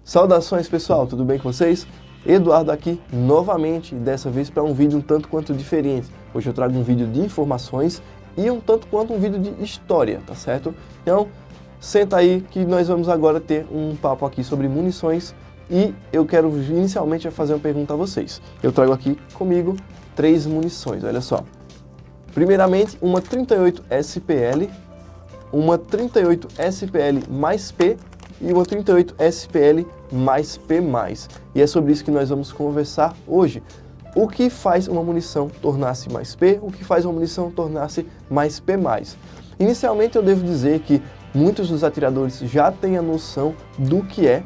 Saudações pessoal, tudo bem com vocês? Eduardo aqui novamente, dessa vez para um vídeo um tanto quanto diferente. Hoje eu trago um vídeo de informações e um tanto quanto um vídeo de história, tá certo? Então, senta aí que nós vamos agora ter um papo aqui sobre munições e eu quero inicialmente fazer uma pergunta a vocês. Eu trago aqui comigo 3 munições, olha só. Primeiramente, uma 38 SPL, uma 38 SPL mais P e uma 38 SPL mais P+. E é sobre isso que nós vamos conversar hoje. O que faz uma munição tornar-se mais P, o que faz uma munição tornar-se mais P+. Inicialmente eu devo dizer que muitos dos atiradores já têm a noção do que é,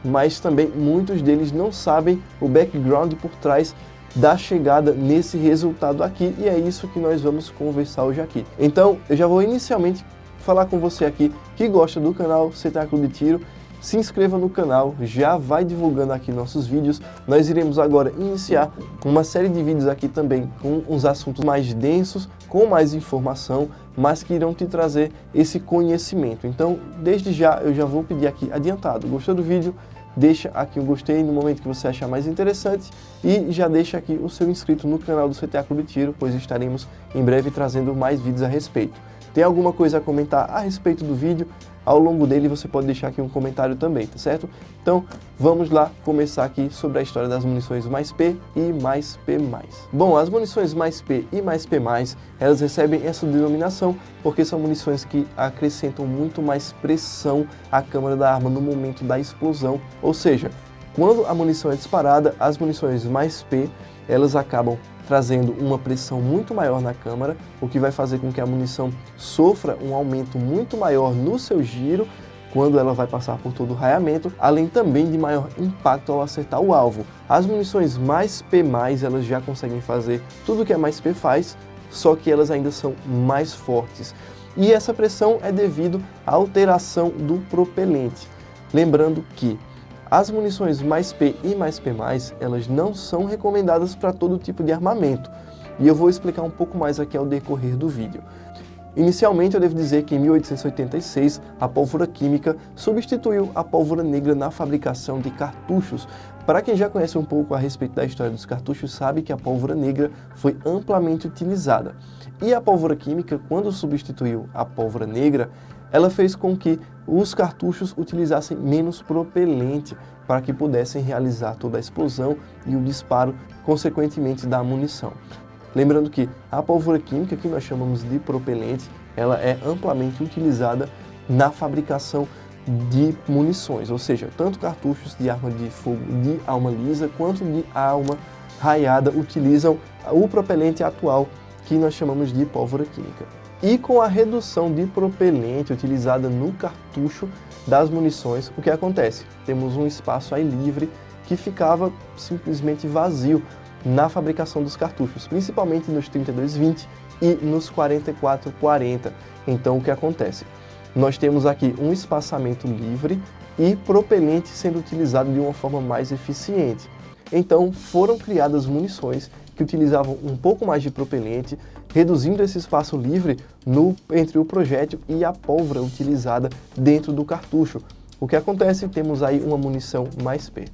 mas também muitos deles não sabem o background por trás da chegada nesse resultado aqui, e é isso que nós vamos conversar hoje aqui. Então, eu já vou inicialmente falar com você aqui que gosta do canal CTA Clube de Tiro. Se inscreva no canal, já vai divulgando aqui nossos vídeos. Nós iremos agora iniciar uma série de vídeos aqui também com uns assuntos mais densos, com mais informação, mas que irão te trazer esse conhecimento. Então, desde já, eu já vou pedir aqui adiantado. Gostou do vídeo? Deixa aqui um gostei no momento que você achar mais interessante e já deixa aqui o seu inscrito no canal do CTA Clube de Tiro, pois estaremos em breve trazendo mais vídeos a respeito. Tem alguma coisa a comentar a respeito do vídeo? Ao longo dele você pode deixar aqui um comentário também, tá certo? Então vamos lá começar aqui sobre a história das munições mais P e mais P+. Bom, as munições mais P e mais P+, elas recebem essa denominação porque são munições que acrescentam muito mais pressão à câmara da arma no momento da explosão. Ou seja, quando a munição é disparada, as munições mais P, elas acabam trazendo uma pressão muito maior na câmara, o que vai fazer com que a munição sofra um aumento muito maior no seu giro quando ela vai passar por todo o raiamento, além também de maior impacto ao acertar o alvo. As munições mais P+, elas já conseguem fazer tudo que a mais P faz, só que elas ainda são mais fortes. E essa pressão é devido à alteração do propelente. Lembrando que as munições mais P e mais P+, elas não são recomendadas para todo tipo de armamento, e eu vou explicar um pouco mais aqui ao decorrer do vídeo. Inicialmente eu devo dizer que em 1886 a pólvora química substituiu a pólvora negra na fabricação de cartuchos. Para quem já conhece um pouco a respeito da história dos cartuchos, sabe que a pólvora negra foi amplamente utilizada. E a pólvora química, quando substituiu a pólvora negra, ela fez com que os cartuchos utilizassem menos propelente para que pudessem realizar toda a explosão e o disparo, consequentemente, da munição. Lembrando que a pólvora química, que nós chamamos de propelente, ela é amplamente utilizada na fabricação de munições, ou seja, tanto cartuchos de arma de fogo de alma lisa quanto de alma raiada utilizam o propelente atual, que nós chamamos de pólvora química. E com a redução de propelente utilizada no cartucho das munições, o que acontece? Temos um espaço aí livre que ficava simplesmente vazio na fabricação dos cartuchos, principalmente nos 32-20 e nos 44-40. Então o que acontece? Nós temos aqui um espaçamento livre e propelente sendo utilizado de uma forma mais eficiente. Então foram criadas munições que utilizavam um pouco mais de propelente, reduzindo esse espaço livre entre o projétil e a pólvora utilizada dentro do cartucho. O que acontece? Temos aí uma munição mais P.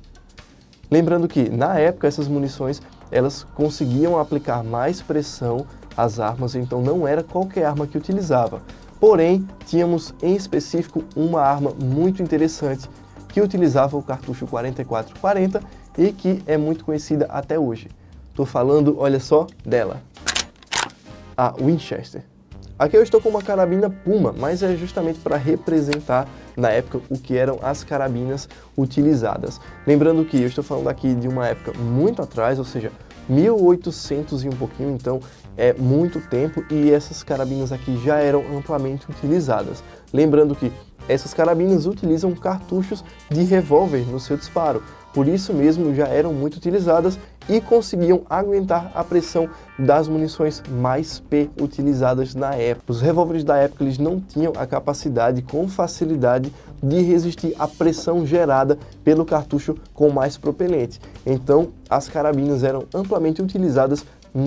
Lembrando que, na época, essas munições elas conseguiam aplicar mais pressão às armas, então não era qualquer arma que utilizava. Porém, tínhamos em específico uma arma muito interessante que utilizava o cartucho 44-40 e que é muito conhecida até hoje. Estou falando, olha só, dela, a Winchester. Aqui eu estou com uma carabina Puma, mas é justamente para representar na época o que eram as carabinas utilizadas. Lembrando que eu estou falando aqui de uma época muito atrás, ou seja, 1800 e um pouquinho, então é muito tempo, e essas carabinas aqui já eram amplamente utilizadas. Lembrando que essas carabinas utilizam cartuchos de revólver no seu disparo, por isso mesmo já eram muito utilizadas e conseguiam aguentar a pressão das munições mais P utilizadas na época. Os revólveres da época eles não tinham a capacidade com facilidade de resistir à pressão gerada pelo cartucho com mais propelente. Então as carabinas eram amplamente utilizadas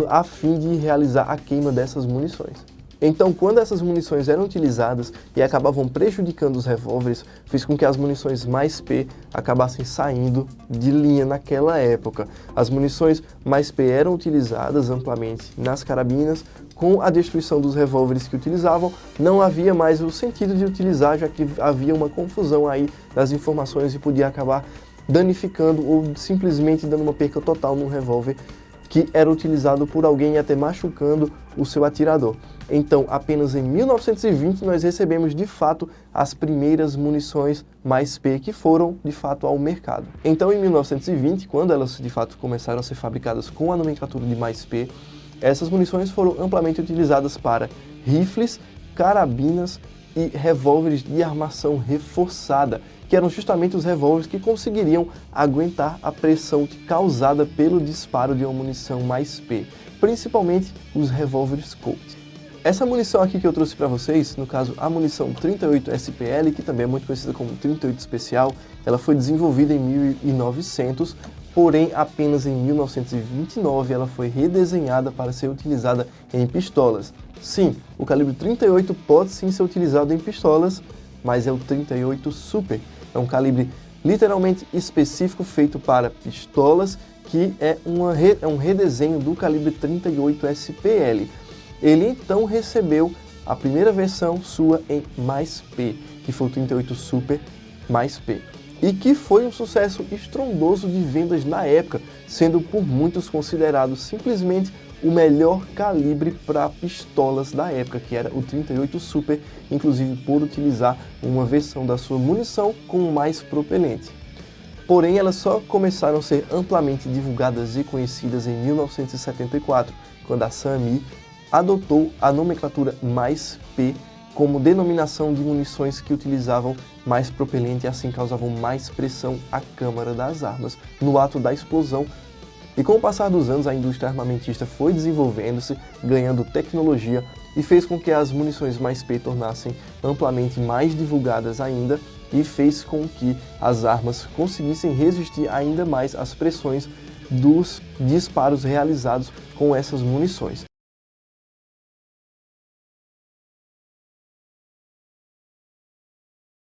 a fim de realizar a queima dessas munições. Então, quando essas munições eram utilizadas e acabavam prejudicando os revólveres, fez com que as munições mais P acabassem saindo de linha naquela época. As munições mais P eram utilizadas amplamente nas carabinas. Com a destruição dos revólveres que utilizavam, não havia mais o sentido de utilizar, já que havia uma confusão aí das informações e podia acabar danificando ou simplesmente dando uma perca total num revólver que era utilizado por alguém e até machucando o seu atirador. Então, apenas em 1920 nós recebemos de fato as primeiras munições mais P que foram de fato ao mercado. Então, em 1920, quando elas de fato começaram a ser fabricadas com a nomenclatura de mais P, essas munições foram amplamente utilizadas para rifles, carabinas e revólveres de armação reforçada, que eram justamente os revólveres que conseguiriam aguentar a pressão causada pelo disparo de uma munição mais P, principalmente os revólveres Colt. Essa munição aqui que eu trouxe para vocês, no caso a munição 38 SPL, que também é muito conhecida como 38 especial, ela foi desenvolvida em 1900, porém apenas em 1929 ela foi redesenhada para ser utilizada em pistolas. Sim, o calibre 38 pode sim ser utilizado em pistolas, mas é o 38 Super. É um calibre literalmente específico feito para pistolas, que é um redesenho do calibre 38 SPL. Ele então recebeu a primeira versão sua em mais P, que foi o 38 Super mais P, e que foi um sucesso estrondoso de vendas na época, sendo por muitos considerado simplesmente o melhor calibre para pistolas da época, que era o 38 Super, inclusive por utilizar uma versão da sua munição com mais propelente. Porém, elas só começaram a ser amplamente divulgadas e conhecidas em 1974, quando a SAMI adotou a nomenclatura mais P como denominação de munições que utilizavam mais propelente e assim causavam mais pressão à câmara das armas no ato da explosão. E com o passar dos anos, a indústria armamentista foi desenvolvendo-se, ganhando tecnologia e fez com que as munições mais P tornassem amplamente mais divulgadas ainda e fez com que as armas conseguissem resistir ainda mais às pressões dos disparos realizados com essas munições.